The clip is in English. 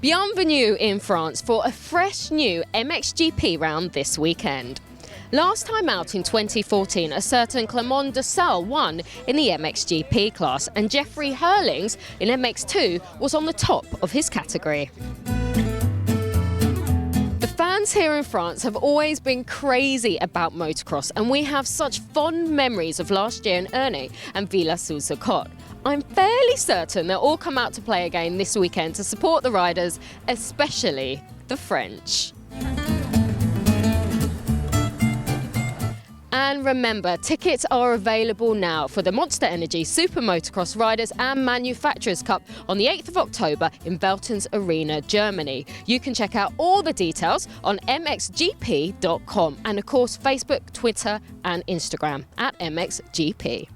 Bienvenue in France for a fresh new MXGP round this weekend. Last time out in 2014, a certain Clément de Salle won in the MXGP class, and Jeffrey Hurlings in MX2 was on the top of his category. The fans here in France have always been crazy about motocross, and we have such fond memories of last year in Ernée and Villars-sous-Cotte. I'm fairly certain they'll all come out to play again this weekend to support the riders, especially the French. And remember, tickets are available now for the Monster Energy Super Motocross Riders and Manufacturers Cup on the 8th of October in Veltins Arena, Germany. You can check out all the details on mxgp.com and of course Facebook, Twitter and Instagram at MXGP.